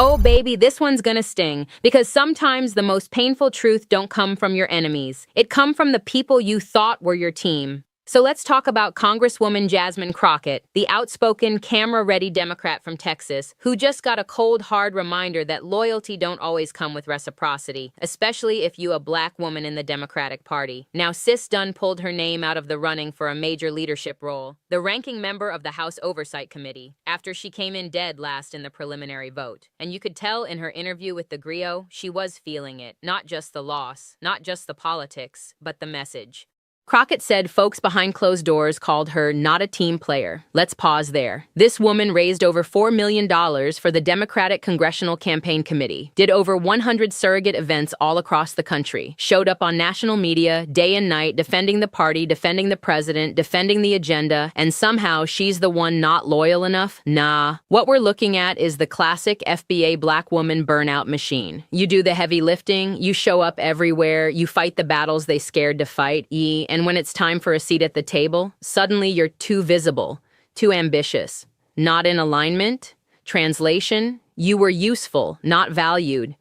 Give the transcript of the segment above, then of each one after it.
Oh, baby, this one's gonna sting, because sometimes the most painful truth don't come from your enemies. It come from the people you thought were your team. So let's talk about Congresswoman Jasmine Crockett, the outspoken, camera-ready Democrat from Texas, who just got a cold, hard reminder that loyalty don't always come with reciprocity, especially if you a black woman in the Democratic Party. Now, sis done pulled her name out of the running for a major leadership role, the ranking member of the House Oversight Committee, after she came in dead last in the preliminary vote. And you could tell in her interview with the Griot, she was feeling it. Not just the loss, not just the politics, but the message. Crockett said folks behind closed doors called her not a team player. Let's pause there. This woman raised over $4 million for the Democratic Congressional Campaign Committee, did over 100 surrogate events all across the country, showed up on national media day and night defending the party, defending the president, defending the agenda, and somehow she's the one not loyal enough? Nah. What we're looking at is the classic FBA black woman burnout machine. You do the heavy lifting, you show up everywhere, you fight the battles they scared to fight, and when it's time for a seat at the table, suddenly you're too visible, too ambitious, not in alignment. Translation, you were useful, not valued.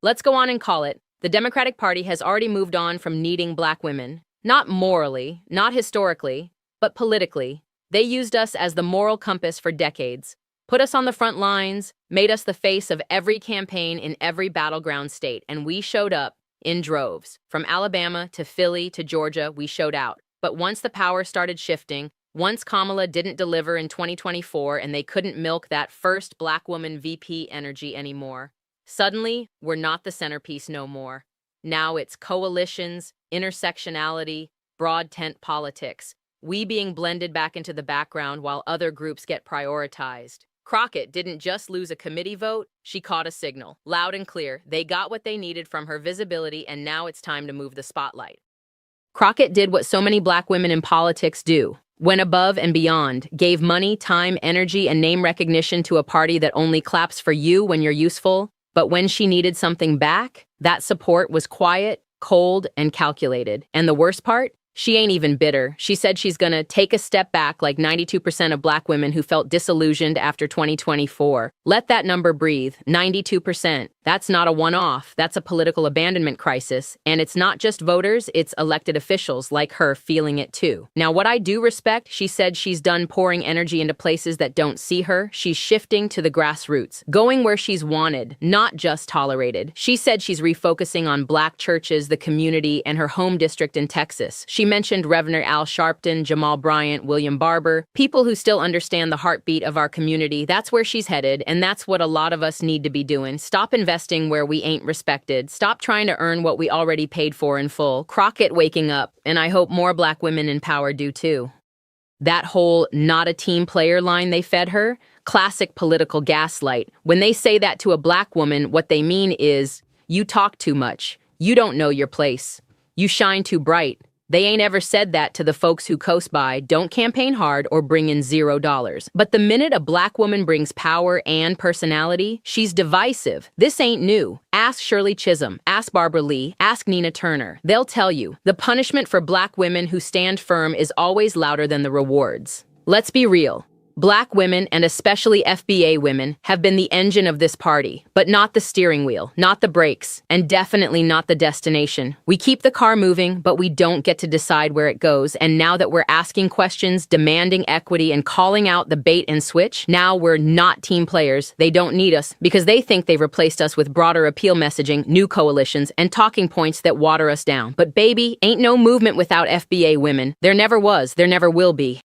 Let's go on and call it. The Democratic Party has already moved on from needing black women. Not morally, not historically, but politically. They used us as the moral compass for decades, put us on the front lines, made us the face of every campaign in every battleground state, and we showed up. In droves. From Alabama to Philly to Georgia, we showed out. But once the power started shifting, once Kamala didn't deliver in 2024 and they couldn't milk that first black woman VP energy anymore, suddenly, we're not the centerpiece no more. Now it's coalitions, intersectionality, broad tent politics. We being blended back into the background while other groups get prioritized. Crockett didn't just lose a committee vote, she caught a signal. Loud and clear, they got what they needed from her visibility, and now it's time to move the spotlight. Crockett did what so many black women in politics do. Went above and beyond, gave money, time, energy, and name recognition to a party that only claps for you when you're useful. But when she needed something back, that support was quiet, cold, and calculated. And the worst part? She ain't even bitter. She said she's gonna take a step back like 92% of black women who felt disillusioned after 2024. Let that number breathe. 92%. That's not a one-off. That's a political abandonment crisis. And it's not just voters, it's elected officials like her feeling it too. Now, what I do respect, she said she's done pouring energy into places that don't see her. She's shifting to the grassroots, going where she's wanted, not just tolerated. She said she's refocusing on black churches, the community, and her home district in Texas. She mentioned Reverend Al Sharpton, Jamal Bryant, William Barber, people who still understand the heartbeat of our community. That's where she's headed, and that's what a lot of us need to be doing. Stop investing where we ain't respected. Stop trying to earn what we already paid for in full. Crockett waking up, and I hope more black women in power do too. That whole not a team player line they fed her, classic political gaslight. When they say that to a black woman, what they mean is, you talk too much. You don't know your place. You shine too bright. They ain't ever said that to the folks who coast by, don't campaign hard, or bring in $0. But the minute a black woman brings power and personality, she's divisive. This ain't new. Ask Shirley Chisholm, ask Barbara Lee, ask Nina Turner. They'll tell you, the punishment for black women who stand firm is always louder than the rewards. Let's be real. Black women, and especially FBA women, have been the engine of this party, but not the steering wheel, not the brakes, and definitely not the destination. We keep the car moving, but we don't get to decide where it goes, and now that we're asking questions, demanding equity, and calling out the bait and switch, now we're not team players. They don't need us, because they think they've replaced us with broader appeal messaging, new coalitions, and talking points that water us down. But baby, ain't no movement without FBA women. There never was, there never will be.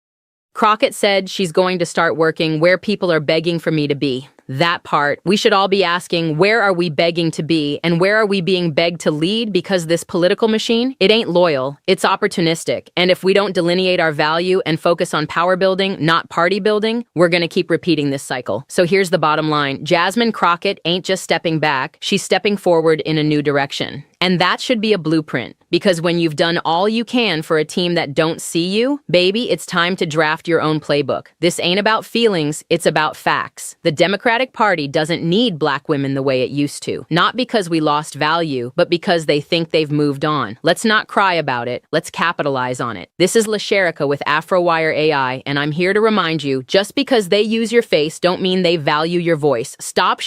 Crockett said she's going to start working where people are begging for me to be. That part, we should all be asking, where are we begging to be, and where are we being begged to lead? Because this political machine, it ain't loyal, it's opportunistic. And if we don't delineate our value and focus on power building, not party building, we're gonna keep repeating this cycle. So here's the bottom line. Jasmine Crockett ain't just stepping back, she's stepping forward in a new direction. And that should be a blueprint, because when you've done all you can for a team that don't see you, baby, it's time to draft your own playbook. This ain't about feelings, it's about facts. The Democratic Party doesn't need black women the way it used to. Not because we lost value, but because they think they've moved on. Let's not cry about it, let's capitalize on it. This is LaSherika with AfroWire AI, and I'm here to remind you, just because they use your face don't mean they value your voice. Stop